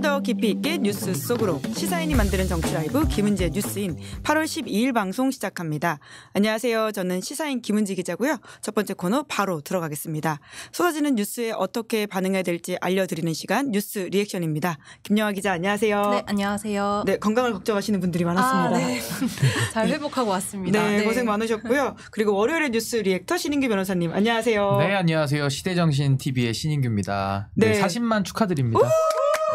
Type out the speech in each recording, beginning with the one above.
날 더 깊이 있게 뉴스 속으로 시사인이 만드는 정치 라이브 김은지의 뉴스인 8월 12일 방송 시작합니다. 안녕하세요. 저는 시사인 김은지 기자고요. 첫 번째 코너 바로 들어가겠습니다. 쏟아지는 뉴스에 어떻게 반응해야 될지 알려드리는 시간 뉴스 리액션입니다. 김영하 기자 안녕하세요. 네, 안녕하세요. 네, 건강을 걱정하시는 분들이 많았습니다. 네. 잘 회복하고 왔습니다. 네, 고생 많으셨고요. 그리고 월요일의 뉴스 리액터 신인규 변호사님 안녕하세요. 네, 안녕하세요. 시대정신TV의 신인규입니다. 네, 40만 축하드립니다.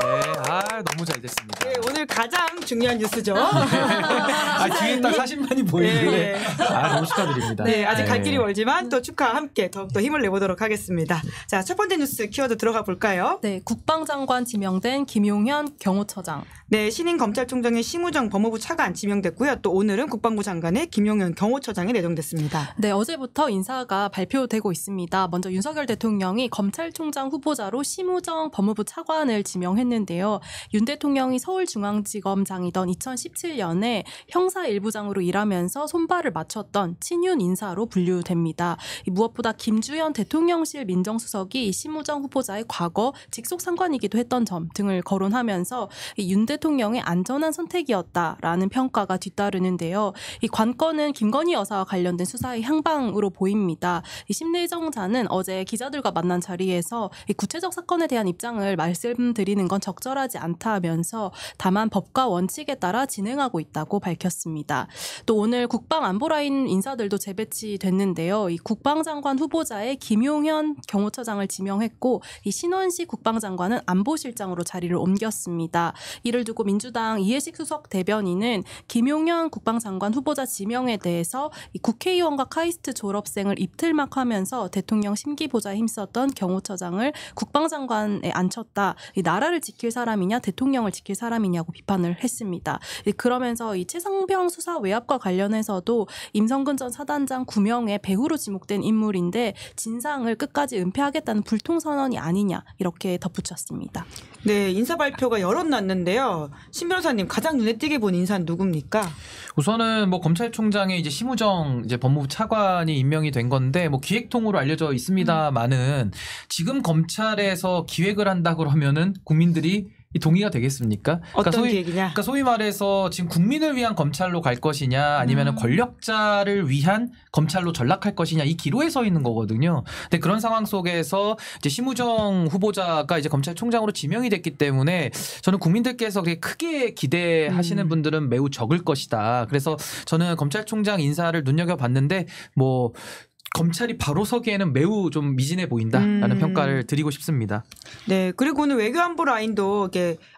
네, 너무 잘 됐습니다. 네, 오늘 가장 중요한 뉴스죠. 뒤에 딱 40만이 보이는데 너무 축하드립니다. 네, 아직 갈 길이 멀지만 또 축하와 함께 더욱더 힘을 내보도록 하겠습니다. 자, 첫 번째 뉴스 키워드 들어가 볼까요? 네, 국방장관 지명된 김용현 경호처장. 네, 신임 검찰총장의 심우정 법무부 차관 지명됐고요. 또 오늘은 국방부 장관의 김용현 경호처장이 내정됐습니다. 네, 어제부터 인사가 발표되고 있습니다. 먼저 윤석열 대통령이 검찰총장 후보자로 심우정 법무부 차관을 지명했는데요. 윤 대통령이 서울중앙지검장이던 2017년에 형사 1부장으로 일하면서 손발을 맞췄던 친윤 인사로 분류됩니다. 무엇보다 김주현 대통령실 민정수석이 심우정 후보자의 과거 직속 상관이기도 했던 점 등을 거론하면서 윤 대통령의 안전한 선택이었다라는 평가가 뒤따르는데요. 이 관건은 김건희 여사와 관련된 수사의 향방으로 보입니다. 이 심내정자는 어제 기자들과 만난 자리에서 이 구체적 사건에 대한 입장을 말씀드리는 건 적절하지 않다면서 다만 법과 원칙에 따라 진행하고 있다고 밝혔습니다. 또 오늘 국방안보라인 인사들도 재배치됐는데요. 이 국방장관 후보자의 김용현 경호처장을 지명했고 이 신원식 국방장관은 안보실장으로 자리를 옮겼습니다. 이를 두고 민주당 이해식 수석 대변인은 김용현 국방장관 후보자 지명에 대해서 이 국회의원과 카이스트 졸업생을 입틀막하면서 대통령 심기보좌에 힘썼던 경호처장을 국방장관에 앉혔다. 이 나라를 지킬 사람이냐 대통령을 지킬 사람이냐고 비판을 했습니다. 그러면서 이 최상병 수사 외압과 관련해서도 임성근 전 사단장 구명의 배후로 지목된 인물인데 진상을 끝까지 은폐하겠다는 불통선언이 아니냐 이렇게 덧붙였습니다. 네, 인사 발표가 여러 났는데요. 신 변호사님 가장 눈에 띄게 본 인사는 누굽니까? 우선은 검찰총장에 이제 심우정 이제 법무부 차관이 임명이 된 건데 기획통으로 알려져 있습니다만은 지금 검찰에서 기획을 한다 그러면은 국민들이 동의가 되겠습니까? 어떤 계획이냐? 그러니까 소위 말해서 지금 국민을 위한 검찰로 갈 것이냐 아니면 권력자를 위한 검찰로 전락할 것이냐 이 기로에 서 있는 거거든요. 근데 그런 상황 속에서 이제 심우정 후보자가 이제 검찰총장으로 지명이 됐기 때문에 저는 국민들께서 크게 기대하시는 분들은 매우 적을 것이다. 그래서 저는 검찰총장 인사를 눈여겨봤는데 검찰이 바로 서기에는 매우 좀 미진해 보인다라는 평가를 드리고 싶습니다. 네, 그리고 오늘 외교안보 라인도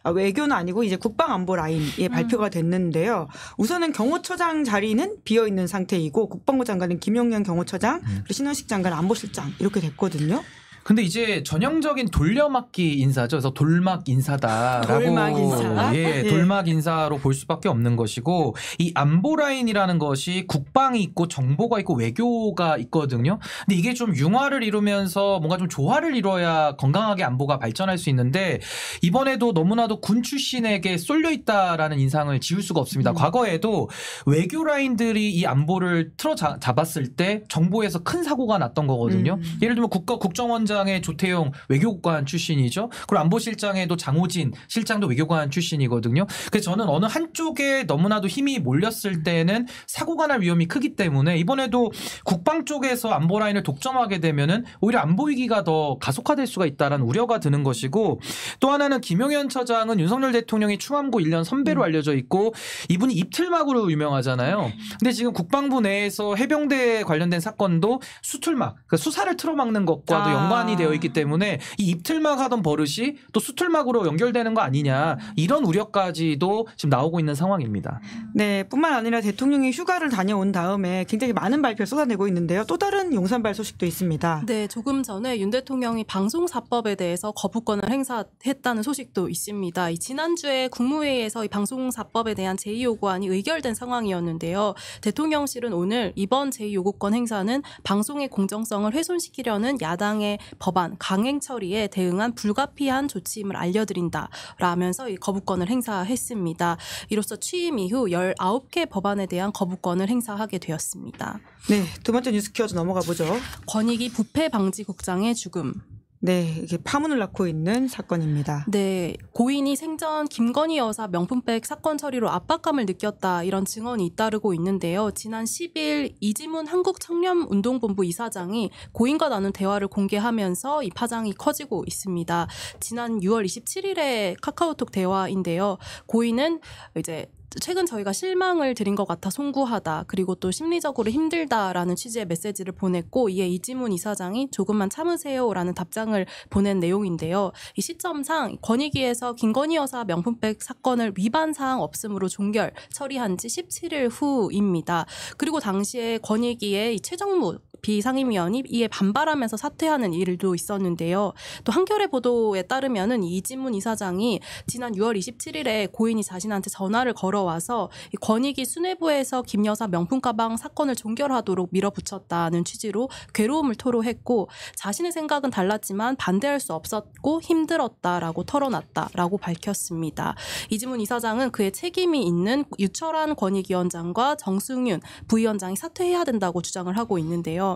외교는 아니고 이제 국방안보 라인이 발표가 됐는데요. 우선은 경호처장 자리는 비어 있는 상태이고 국방부 장관은 김용현 경호처장, 그리고 신원식 장관 안보실장 이렇게 됐거든요. 근데 이제 전형적인 돌려막기 인사죠. 그래서 돌막 인사다라고 돌막 인사. 돌막 인사로 볼 수밖에 없는 것이고 이 안보 라인이라는 것이 국방이 있고 정보가 있고 외교가 있거든요. 근데 이게 좀 융화를 이루면서 뭔가 좀 조화를 이뤄야 건강하게 안보가 발전할 수 있는데 이번에도 너무나도 군 출신에게 쏠려 있다라는 인상을 지울 수가 없습니다. 과거에도 외교 라인들이 이 안보를 틀어 잡았을 때 정보에서 큰 사고가 났던 거거든요. 예를 들면 국정원장 의 조태용 외교관 출신이죠. 그리고 안보실장에도 장호진 실장도 외교관 출신이거든요. 그래서 저는 어느 한쪽에 너무나도 힘이 몰렸을 때는 사고가 날 위험이 크기 때문에 이번에도 국방 쪽에서 안보 라인을 독점하게 되면은 오히려 안보 위기가 더 가속화될 수가 있다라는 우려가 드는 것이고 또 하나는 김용현 처장은 윤석열 대통령이 충암고 1년 선배로 알려져 있고 이분이 입틀막으로 유명하잖아요. 근데 지금 국방부 내에서 해병대 관련된 사건도 수틀막, 그러니까 수사를 틀어막는 것과도 연관이 되어 있기 때문에 이 입틀막 하던 버릇이 또 수틀막으로 연결되는 거 아니냐 이런 우려까지도 지금 나오고 있는 상황입니다. 네, 뿐만 아니라 대통령이 휴가를 다녀온 다음에 굉장히 많은 발표를 쏟아내고 있는데요. 또 다른 용산발 소식도 있습니다. 네, 조금 전에 윤 대통령이 방송사법에 대해서 거부권을 행사했다는 소식도 있습니다. 지난주에 국무회의에서 이 방송사법에 대한 제2요구안이 의결된 상황이었는데요. 대통령실은 오늘 이번 제2요구권 행사는 방송의 공정성을 훼손시키려는 야당의 법안 강행 처리에 대응한 불가피한 조치임을 알려드린다라면서 이 거부권을 행사했습니다. 이로써 취임 이후 19개 법안에 대한 거부권을 행사하게 되었습니다. 네, 두 번째 뉴스 키워드 넘어가 보죠. 권익위 부패방지국장의 죽음. 네, 이게 파문을 낳고 있는 사건입니다. 네, 고인이 생전 김건희 여사 명품백 사건 처리로 압박감을 느꼈다 이런 증언이 잇따르고 있는데요. 지난 10일 이지문 한국청렴운동본부 이사장이 고인과 나눈 대화를 공개하면서 이 파장이 커지고 있습니다. 지난 6월 27일에 카카오톡 대화인데요. 고인은 이제 최근 저희가 실망을 드린 것 같아 송구하다. 그리고 또 심리적으로 힘들다라는 취지의 메시지를 보냈고 이에 이지문 이사장이 조금만 참으세요라는 답장을 보낸 내용인데요. 이 시점상 권익위에서 김건희 여사 명품백 사건을 위반 사항 없음으로 종결 처리한 지 17일 후입니다. 그리고 당시에 권익위의 최정무 비상임위원이 이에 반발하면서 사퇴하는 일도 있었는데요. 또 한겨레 보도에 따르면은 이지문 이사장이 지난 6월 27일에 고인이 자신한테 전화를 걸어와서 이 권익위 수뇌부에서 김 여사 명품 가방 사건을 종결하도록 밀어붙였다는 취지로 괴로움을 토로했고 자신의 생각은 달랐지만 반대할 수 없었고 힘들었다라고 털어놨다라고 밝혔습니다. 이지문 이사장은 그의 책임이 있는 유철한 권익위원장과 정승윤 부위원장이 사퇴해야 된다고 주장을 하고 있는데요.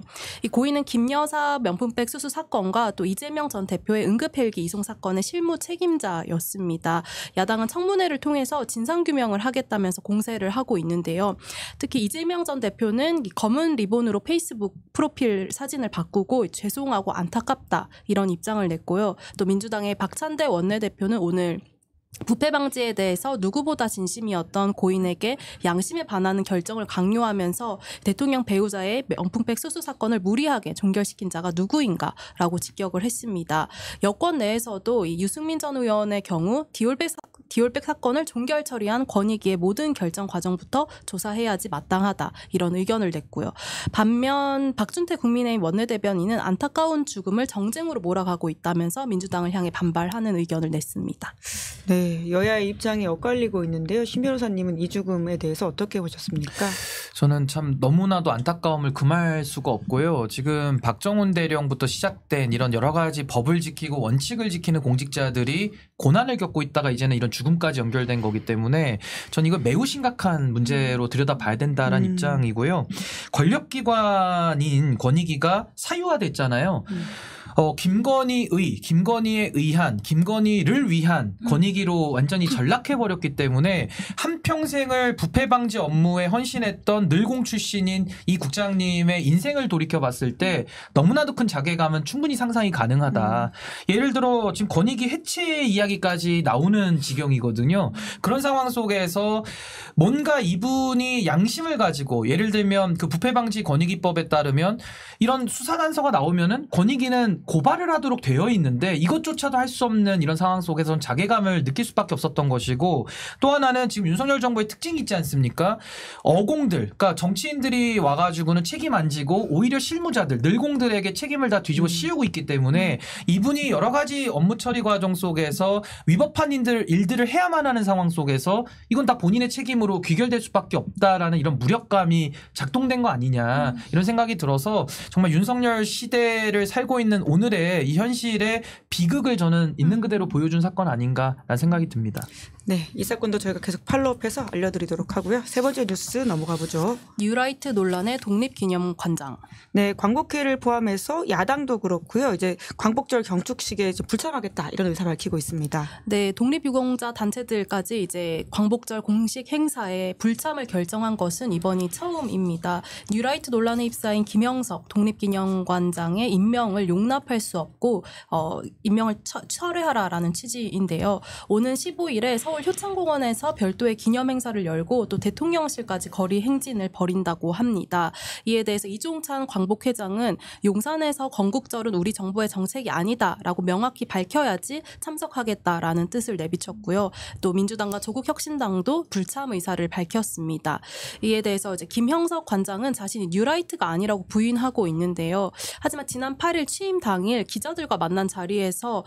이 고인은 김 여사 명품백 수수 사건과 또 이재명 전 대표의 응급헬기 이송 사건의 실무 책임자였습니다. 야당은 청문회를 통해서 진상규명을 하겠다면서 공세를 하고 있는데요. 특히 이재명 전 대표는 검은 리본으로 페이스북 프로필 사진을 바꾸고 죄송하고 안타깝다 이런 입장을 냈고요. 또 민주당의 박찬대 원내대표는 오늘 부패 방지에 대해서 누구보다 진심이었던 고인에게 양심에 반하는 결정을 강요하면서 대통령 배우자의 명품백 수수 사건을 무리하게 종결시킨 자가 누구인가라고 직격을 했습니다. 여권 내에서도 이 유승민 전 의원의 경우 디올백 사건을 종결 처리한 권익위의 모든 결정 과정부터 조사해야지 마땅하다 이런 의견을 냈고요. 반면 박준태 국민의힘 원내대변인은 안타까운 죽음을 정쟁으로 몰아가고 있다면서 민주당을 향해 반발하는 의견을 냈습니다. 네, 여야의 입장이 엇갈리고 있는데요. 신 변호사님은 이 죽음에 대해서 어떻게 보셨습니까? 저는 참 너무나도 안타까움을 금할 수가 없고요. 지금 박정훈 대령부터 시작된 이런 여러 가지 법을 지키고 원칙을 지키는 공직자들이 고난을 겪고 있다가 이제는 이런 죽음까지 연결된 거기 때문에 전 이거 매우 심각한 문제로 들여다봐야 된다라는 입장이고요. 권력기관인 권익위가 사유화됐잖아요. 김건희에 의한, 김건희를 위한 권익위로 완전히 전락해버렸기 때문에 한평생을 부패 방지 업무에 헌신했던 늘공 출신인 이 국장님의 인생을 돌이켜봤을 때 너무나도 큰 자괴감은 충분히 상상이 가능하다. 예를 들어 지금 권익위 해체 이야기까지 나오는 지경이거든요. 그런 상황 속에서 뭔가 이분이 양심을 가지고 예를 들면 그 부패 방지 권익위법에 따르면 이런 수사 단서가 나오면은 권익위는 고발을 하도록 되어 있는데 이것조차도 할 수 없는 이런 상황 속에서는 자괴감을 느낄 수밖에 없었던 것이고 또 하나는 지금 윤석열 정부의 특징이 있지 않습니까? 어공들, 그러니까 정치인들이 와가지고는 책임 안 지고 오히려 실무자들, 늘공들에게 책임을 다 뒤집어 씌우고 있기 때문에 이분이 여러 가지 업무 처리 과정 속에서 위법한 일들을 해야만 하는 상황 속에서 이건 다 본인의 책임으로 귀결될 수밖에 없다라는 이런 무력감이 작동된 거 아니냐 이런 생각이 들어서 정말 윤석열 시대를 살고 있는 오늘의 이 현실의 비극을 저는 있는 그대로 보여준 사건 아닌가라는 생각이 듭니다. 네, 이 사건도 저희가 계속 팔로우해서 알려드리도록 하고요. 세 번째 뉴스 넘어가 보죠. 뉴라이트 논란의 독립기념관장. 네, 광복회를 포함해서 야당도 그렇고요. 이제 광복절 경축식에 불참하겠다 이런 의사 밝히고 있습니다. 네, 독립유공자 단체들까지 이제 광복절 공식 행사에 불참을 결정한 것은 이번이 처음입니다. 뉴라이트 논란에 휩싸인 김영석 독립기념관장의 임명을 용납할 수 없고 임명을 철회하라라는 취지인데요. 오는 15일에 서울 효창공원에서 별도의 기념행사를 열고 또 대통령실까지 거리 행진을 벌인다고 합니다. 이에 대해서 이종찬 광복회장은 용산에서 건국절은 우리 정부의 정책이 아니다라고 명확히 밝혀야지 참석하겠다라는 뜻을 내비쳤고요. 또 민주당과 조국혁신당도 불참 의사를 밝혔습니다. 이에 대해서 이제 김형석 관장은 자신이 뉴라이트가 아니라고 부인하고 있는데요. 하지만 지난 8일 취임 당일 기자들과 만난 자리에서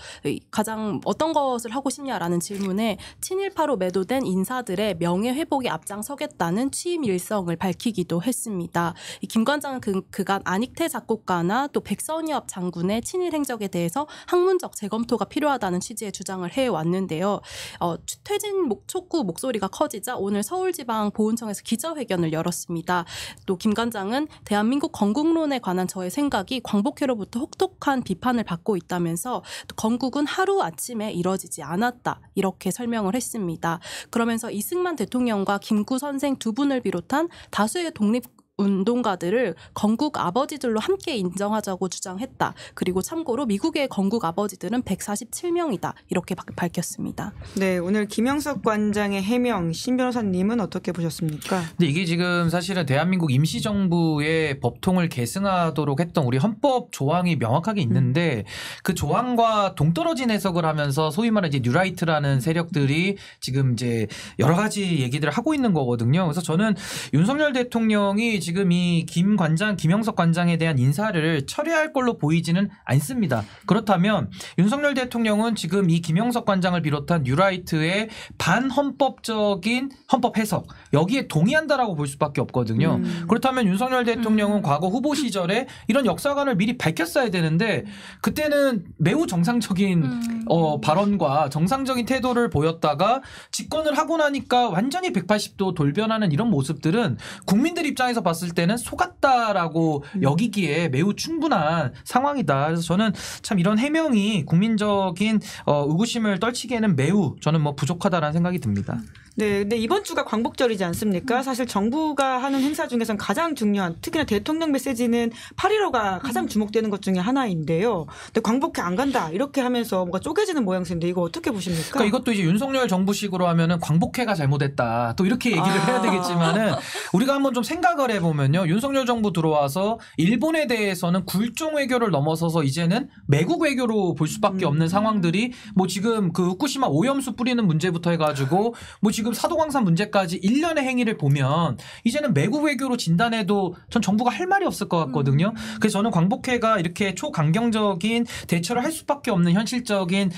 가장 어떤 것을 하고 싶냐라는 질문에 친일파로 매도된 인사들의 명예회복에 앞장서겠다는 취임 일성을 밝히기도 했습니다. 김 관장은 그간 안익태 작곡가나 또 백선엽 장군의 친일 행적에 대해서 학문적 재검토가 필요하다는 취지의 주장을 해왔는데요. 퇴진 촉구 목소리가 커지자 오늘 서울지방보훈청에서 기자회견을 열었습니다. 또 김 관장은 대한민국 건국론에 관한 저의 생각이 광복회로부터 혹독한 과도한 비판을 받고 있다면서 건국은 하루아침에 이뤄지지 않았다 이렇게 설명을 했습니다. 그러면서 이승만 대통령과 김구 선생 두 분을 비롯한 다수의 독립운동가들을 건국 아버지들로 함께 인정하자고 주장했다. 그리고 참고로 미국의 건국 아버지들은 147명이다. 이렇게 밝혔습니다. 네, 오늘 김영석 관장의 해명 신 변호사님은 어떻게 보셨습니까? 근데 이게 지금 사실은 대한민국 임시정부의 법통을 계승하도록 했던 우리 헌법 조항이 명확하게 있는데 그 조항과 동떨어진 해석을 하면서 소위 말하는 이제 뉴라이트라는 세력들이 지금 이제 여러 가지 얘기들을 하고 있는 거거든요. 그래서 저는 윤석열 대통령이 지금 이 김 관장, 김영석 관장에 대한 인사를 철회할 걸로 보이지는 않습니다. 그렇다면 윤석열 대통령은 지금 이 김영석 관장을 비롯한 뉴라이트의 반헌법적인 헌법 해석 여기에 동의한다라고 볼 수밖에 없거든요. 그렇다면 윤석열 대통령은 과거 후보 시절에 이런 역사관을 미리 밝혔어야 되는데 그때는 매우 정상적인 발언과 정상적인 태도를 보였다가 집권을 하고 나니까 완전히 180도 돌변하는 이런 모습들은 국민들 입장에서 봤을 때는 속았다라고 여기기에 매우 충분한 상황이다. 그래서 저는 참 이런 해명이 국민적인 의구심을 떨치기에는 매우 저는 뭐 부족하다라는 생각이 듭니다. 네, 근데 이번 주가 광복절이지 않습니까? 사실 정부가 하는 행사 중에서는 가장 중요한, 특히나 대통령 메시지는 8.15가 가장 주목되는 것 중에 하나인데요. 근데 광복회 안 간다 이렇게 하면서 뭔가 쪼개지는 모양새인데 이거 어떻게 보십니까? 그러니까 이것도 이제 윤석열 정부식으로 하면은 광복회가 잘못했다. 또 이렇게 얘기를 해야 되겠지만은 우리가 한번 좀 생각을 해보면요. 윤석열 정부 들어와서 일본에 대해서는 굴종 외교를 넘어서서 이제는 매국 외교로 볼 수밖에 없는 상황들이 뭐 지금 그 후쿠시마 오염수 뿌리는 문제부터 해가지고 뭐 지금 사도광산 문제까지 일련의 행위를 보면 이제는 매국 외교로 진단해도 전 정부가 할 말이 없을 것 같거든요. 그래서 저는 광복회가 이렇게 초강경적인 대처를 할 수밖에 없는 현실적인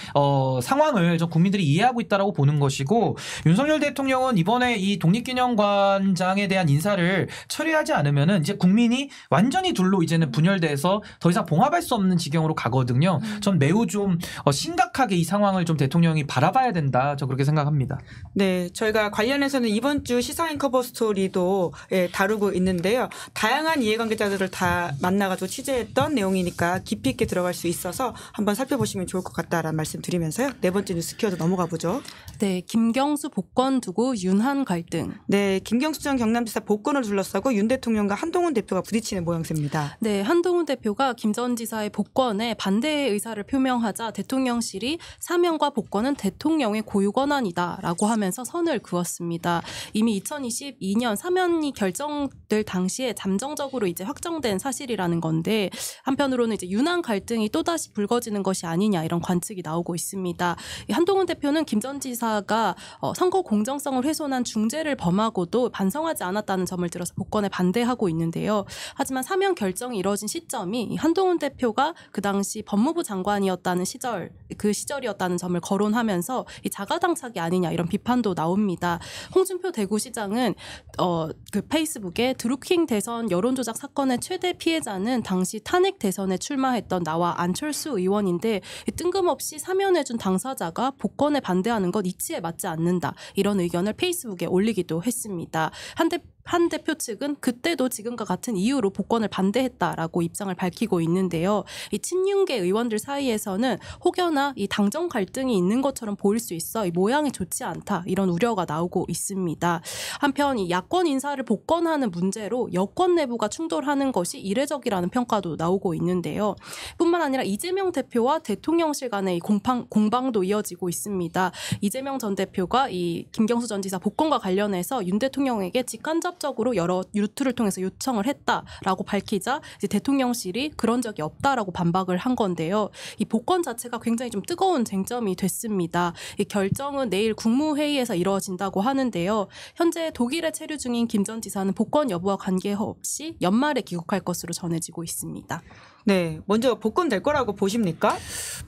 상황을 전 국민들이 이해하고 있다라고 보는 것이고 윤석열 대통령은 이번에 이 독립기념관장에 대한 인사를 처리하지 않으면은 이제 국민이 완전히 둘로 이제는 분열돼서 더 이상 봉합할 수 없는 지경으로 가거든요. 전 매우 좀 심각하게 이 상황을 좀 대통령이 바라봐야 된다. 저 그렇게 생각합니다. 네, 저희가 관련해서는 이번 주 시사인 커버 스토리도 다루고 있는데요. 다양한 이해관계자들을 다 만나가지고 취재했던 내용이니까 깊이 있게 들어갈 수 있어서 한번 살펴보시면 좋을 것 같다라는 말씀 드리면서요. 네 번째 뉴스 키워드 넘어가 보죠. 네, 김경수 복권 두고 윤한 갈등. 네, 김경수 전 경남지사 복권을 둘러싸고 윤 대통령과 한동훈 대표가 부딪히는 모양새입니다. 네, 한동훈 대표가 김 전 지사의 복권에 반대의 의사를 표명하자 대통령실이 사면과 복권은 대통령의 고유 권한이다라고 하면서 선을 그었습니다. 이미 2022년 사면이 결정될 당시에 잠정적으로 이제 확정된 사실이라는 건데 한편으로는 이제 윤한 갈등이 또다시 불거지는 것이 아니냐 이런 관측이 나오고 있습니다. 한동훈 대표는 김 전 지사가 선거 공정성을 훼손한 중죄를 범하고도 반성하지 않았다는 점을 들어서 복권에 반대하고 있는데요. 하지만 사면 결정이 이뤄진 시점이 한동훈 대표가 그 당시 법무부 장관이었다는 그 시절이었다는 점을 거론하면서 이 자가당착이 아니냐 이런 비판도 나옵니다. 홍준표 대구시장은 그 페이스북에 드루킹 대선 여론조작 사건의 최대 피해자는 당시 탄핵 대선에 출마했던 나와 안철수 의원인데 뜬금없이 사면해준 당사자가 복권에 반대하는 것 이치에 맞지 않는다. 이런 의견을 페이스북에 올리기도 했습니다. 한 대표 측은 그때도 지금과 같은 이유로 복권을 반대했다라고 입장을 밝히고 있는데요. 이 친윤계 의원들 사이에서는 혹여나 이 당정 갈등이 있는 것처럼 보일 수 있어 이 모양이 좋지 않다 이런 우려가 나오고 있습니다. 한편 이 야권 인사를 복권하는 문제로 여권 내부가 충돌하는 것이 이례적이라는 평가도 나오고 있는데요. 뿐만 아니라 이재명 대표와 대통령실 간의 공방도 이어지고 있습니다. 이재명 전 대표가 이 김경수 전 지사 복권과 관련해서 윤 대통령에게 직간접적으로 여러 루트를 통해서 요청을 했다라고 밝히자 이제 대통령실이 그런 적이 없다라고 반박을 한 건데요. 이 복권 자체가 굉장히 좀 뜨거운 쟁점이 됐습니다. 이 결정은 내일 국무회의에서 이루어진다고 하는데요. 현재 독일에 체류 중인 김 전 지사는 복권 여부와 관계없이 연말에 귀국할 것으로 전해지고 있습니다. 네, 먼저 복권 될 거라고 보십니까?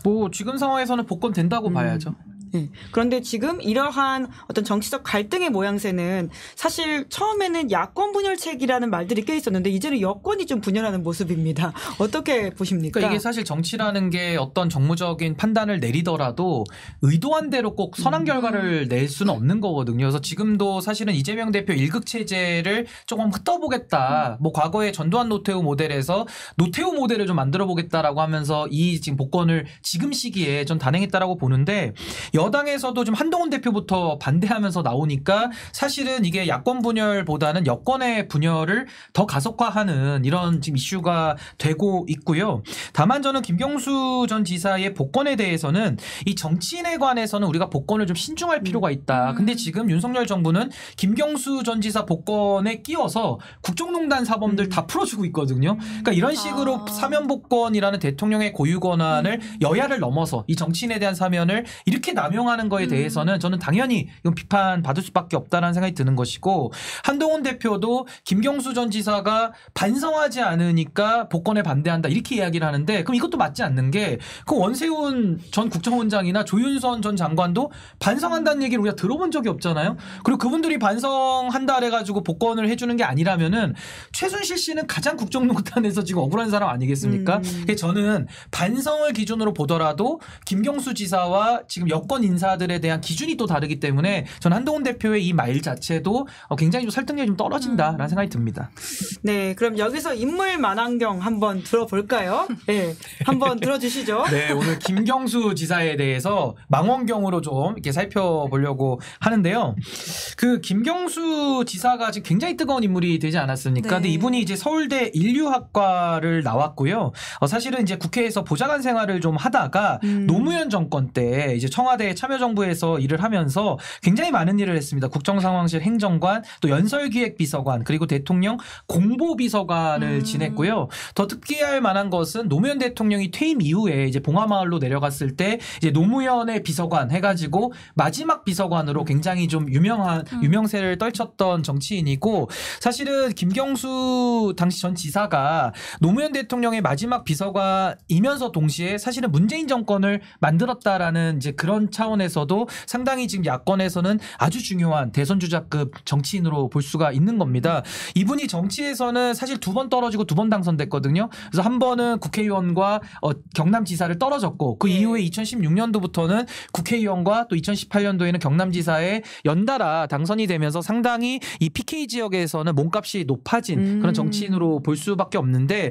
뭐 지금 상황에서는 복권 된다고 봐야죠. 네. 그런데 지금 이러한 어떤 정치적 갈등의 모양새는 사실 처음에는 야권 분열책이라는 말들이 꽤 있었는데 이제는 여권이 좀 분열하는 모습입니다. 어떻게 보십니까? 그러니까 이게 사실 정치라는 게 어떤 정무적인 판단을 내리더라도 의도한 대로 꼭 선한 결과를 낼 수는 없는 거거든요. 그래서 지금도 사실은 이재명 대표 일극 체제를 조금 흩어보겠다. 뭐 과거에 전두환 노태우 모델에서 노태우 모델을 좀 만들어 보겠다라고 하면서 이 지금 복권을 지금 시기에 좀 단행했다라고 보는데 여당에서도 좀 한동훈 대표부터 반대하면서 나오니까 사실은 이게 야권 분열보다는 여권의 분열을 더 가속화하는 이런 지금 이슈가 되고 있고요. 다만 저는 김경수 전 지사의 복권에 대해서는 이 정치인에 관해서는 우리가 복권을 좀 신중할 필요가 있다. 근데 지금 윤석열 정부는 김경수 전 지사 복권에 끼워서 국정농단 사범들 다 풀어주고 있거든요. 그러니까 이런 식으로 사면 복권이라는 대통령의 고유 권한을 여야를 넘어서 이 정치인에 대한 사면을 이렇게 남용하는 거에 대해서는 저는 당연히 이건 비판받을 수밖에 없다는 생각이 드는 것이고 한동훈 대표도 김경수 전 지사가 반성하지 않으니까 복권에 반대한다 이렇게 이야기를 하는데 그럼 이것도 맞지 않는 게 그 원세훈 전 국정원장이나 조윤선 전 장관도 반성한다는 얘기를 우리가 들어본 적이 없잖아요. 그리고 그분들이 반성한다 해가지고 복권을 해주는 게 아니라면은 최순실 씨는 가장 국정농단에서 지금 억울한 사람 아니겠습니까? 저는 반성을 기준으로 보더라도 김경수 지사와 지금 여권 인사들에 대한 기준이 또 다르기 때문에 저는 한동훈 대표의 이 말 자체도 굉장히 좀 설득력이 좀 떨어진다라는 생각이 듭니다. 네, 그럼 여기서 인물 만환경 한번 들어볼까요? 네, 한번 들어주시죠. 네, 오늘 김경수 지사에 대해서 망원경으로 좀 이렇게 살펴보려고 하는데요. 그 김경수 지사가 지금 굉장히 뜨거운 인물이 되지 않았습니까? 네. 근데 이분이 이제 서울대 인류학과를 나왔고요. 사실은 이제 국회에서 보좌관 생활을 좀 하다가 노무현 정권 때 이제 청와대 참여정부에서 일을 하면서 굉장히 많은 일을 했습니다. 국정상황실 행정관, 또 연설기획비서관, 그리고 대통령 공보비서관을 지냈고요. 더 특기할 만한 것은 노무현 대통령이 퇴임 이후에 이제 봉화마을로 내려갔을 때 이제 노무현의 비서관 해가지고 마지막 비서관으로 굉장히 좀 유명한 유명세를 떨쳤던 정치인이고 사실은 김경수 당시 전 지사가 노무현 대통령의 마지막 비서관이면서 동시에 사실은 문재인 정권을 만들었다라는 이제 그런 차원에서도 상당히 지금 야권에서는 아주 중요한 대선 주자급 정치인으로 볼 수가 있는 겁니다. 이분이 정치에서는 사실 2번 떨어지고 2번 당선됐거든요. 그래서 한 번은 국회의원과 경남지사를 떨어졌고 그 이후에 2016년도부터는 국회의원과 또 2018년도에는 경남지사에 연달아 당선이 되면서 상당히 이 PK 지역에서는 몸값이 높아진 그런 정치인으로 볼 수밖에 없는데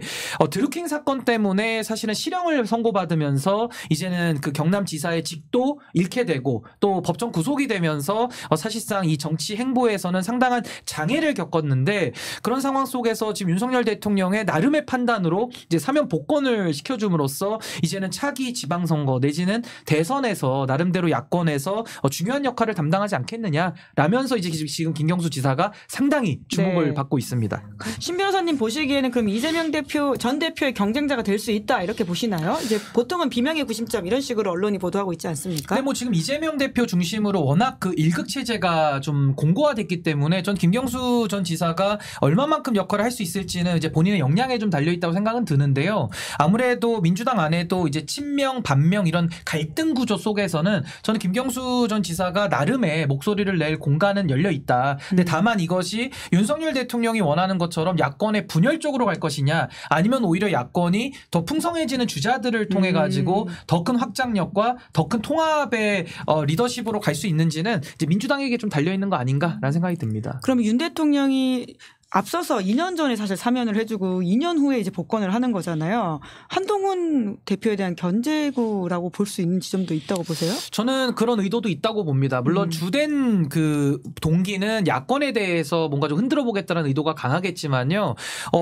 드루킹 사건 때문에 사실은 실형을 선고받으면서 이제는 그 경남지사의 직도 잃게 되고 또 법정 구속이 되면서 사실상 이 정치 행보에서는 상당한 장애를 겪었는데 그런 상황 속에서 지금 윤석열 대통령의 나름의 판단으로 이제 사면 복권을 시켜줌으로써 이제는 차기 지방선거 내지는 대선에서 나름대로 야권에서 중요한 역할을 담당하지 않겠느냐라면서 이제 지금 김경수 지사가 상당히 주목을 받고 있습니다. 신 변호사님 보시기에는 그럼 이재명 전 대표의 경쟁자가 될 수 있다 이렇게 보시나요? 이제 보통은 비명의 구심점 이런 식으로 언론이 보도하고 있지 않습니까? 근데 뭐 지금 이재명 대표 중심으로 워낙 그 일극 체제가 좀 공고화됐기 때문에 전 김경수 전 지사가 얼마만큼 역할을 할 수 있을지는 이제 본인의 역량에 좀 달려 있다고 생각은 드는데요. 아무래도 민주당 안에도 이제 친명 반명 이런 갈등 구조 속에서는 저는 김경수 전 지사가 나름의 목소리를 낼 공간은 열려 있다. 근데 다만 이것이 윤석열 대통령이 원하는 것처럼 야권의 분열 쪽으로 갈 것이냐 아니면 오히려 야권이 더 풍성해지는 주자들을 통해 가지고 더 큰 확장력과 더 큰 통합의 리더십으로 갈 수 있는지는 이제 민주당에게 좀 달려 있는 거 아닌가라는 생각이 듭니다. 그럼 윤 대통령이 앞서서 2년 전에 사실 사면을 해주고 2년 후에 이제 복권을 하는 거잖아요. 한동훈 대표에 대한 견제구라고 볼 수 있는 지점도 있다고 보세요? 저는 그런 의도도 있다고 봅니다. 물론 주된 그 동기는 야권에 대해서 뭔가 좀 흔들어 보겠다는 의도가 강하겠지만요.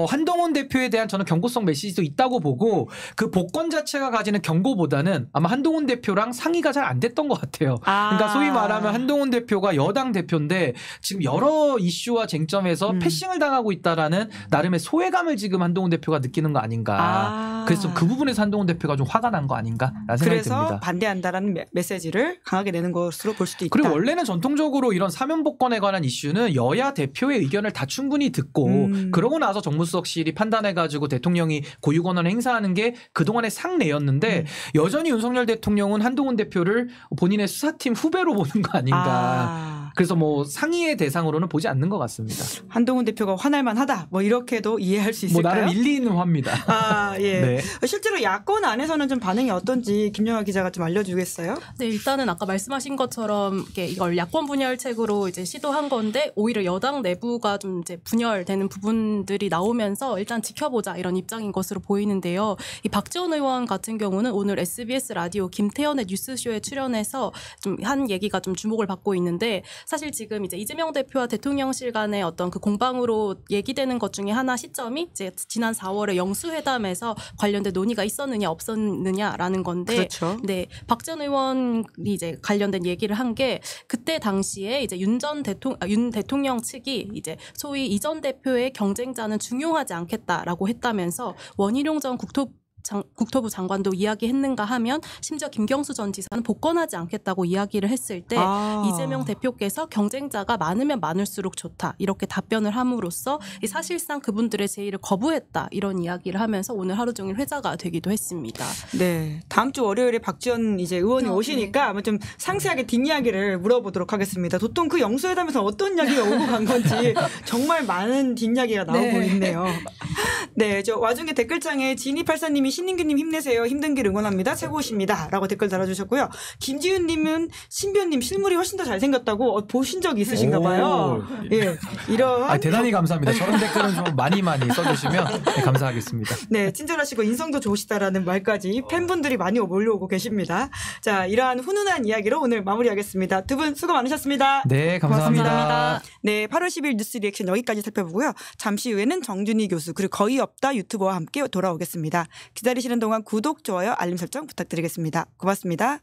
한동훈 대표에 대한 저는 경고성 메시지도 있다고 보고 그 복권 자체가 가지는 경고보다는 아마 한동훈 대표랑 상의가 잘 안 됐던 것 같아요. 그러니까 소위 말하면 한동훈 대표가 여당 대표인데 지금 여러 이슈와 쟁점에서 패싱을 협상을 당하고 있다라는 나름의 소외감을 지금 한동훈 대표가 느끼는 거 아닌가. 그래서 그 부분에서 한동훈 대표가 좀 화가 난 거 아닌가라는 생각이 듭니다. 그래서 반대한다라는 메시지를 강하게 내는 것으로 볼 수도 있다. 그리고 원래는 전통적으로 이런 사면복권에 관한 이슈는 여야 대표의 의견을 다 충분히 듣고 그러고 나서 정무수석실이 판단해가지고 대통령이 고유권한을 행사하는 게 그동안의 상례였는데 여전히 윤석열 대통령은 한동훈 대표를 본인의 수사팀 후배로 보는 거 아닌가. 그래서 뭐 상의의 대상으로는 보지 않는 것 같습니다. 한동훈 대표가 화날만하다. 뭐 이렇게도 이해할 수 있을까요? 뭐 나름 일리 있는 화입니다. 예. 네. 실제로 야권 안에서는 좀 반응이 어떤지 김영하 기자가 좀 알려주겠어요? 네, 일단은 아까 말씀하신 것처럼 이걸 야권 분열책으로 이제 시도한 건데 오히려 여당 내부가 좀 이제 분열되는 부분들이 나오면서 일단 지켜보자 이런 입장인 것으로 보이는데요. 이 박지원 의원 같은 경우는 오늘 SBS 라디오 김태현의 뉴스쇼에 출연해서 좀 한 얘기가 좀 주목을 받고 있는데 사실 지금 이제 이재명 대표와 대통령실 간의 어떤 그 공방으로 얘기되는 것 중에 하나 시점이 이제 지난 4월에 영수회담에서 관련된 논의가 있었느냐 없었느냐라는 건데, 그렇죠. 네, 박지원 의원이 이제 관련된 얘기를 한 게 그때 당시에 이제 윤 대통령 측이 이제 소위 이 전 대표의 경쟁자는 중용하지 않겠다라고 했다면서 원희룡 전 국토부 장관도 이야기했는가 하면 심지어 김경수 전 지사는 복권하지 않겠다고 이야기를 했을 때 이재명 대표께서 경쟁자가 많으면 많을수록 좋다 이렇게 답변을 함으로써 사실상 그분들의 제의를 거부했다 이런 이야기를 하면서 오늘 하루 종일 회자가 되기도 했습니다. 네, 다음 주 월요일에 박지원 이제 의원이 오시니까 아마 좀 상세하게 뒷이야기를 물어보도록 하겠습니다. 보통 그 영수회담에서 어떤 이야기가 오고 간 건지 정말 많은 뒷이야기가 나오고 있네요. 네, 저 와중에 댓글창에 지니84님이 신민규님 힘내세요. 힘든 길 응원합니다. 최고십니다. 라고 댓글 달아주셨고요. 김지윤님은 신변님 실물이 훨씬 더 잘생겼다고 보신 적이 있으신가 봐요. 예, 이런. 대단히 감사합니다. 저런 댓글은 좀 많이 써주시면 네, 감사하겠습니다. 네, 친절하시고 인성도 좋으시다라는 말까지 팬분들이 많이 몰려오고 계십니다. 자, 이러한 훈훈한 이야기로 오늘 마무리하겠습니다. 두 분 수고 많으셨습니다. 네, 감사합니다. 네, 8월 10일 뉴스 리액션 여기까지 살펴보고요. 잠시 후에는 정준희 교수 그리고 거의 없다 유튜버와 함께 돌아오겠습니다. 기다리시는 동안 구독, 좋아요, 알림 설정 부탁드리겠습니다. 고맙습니다.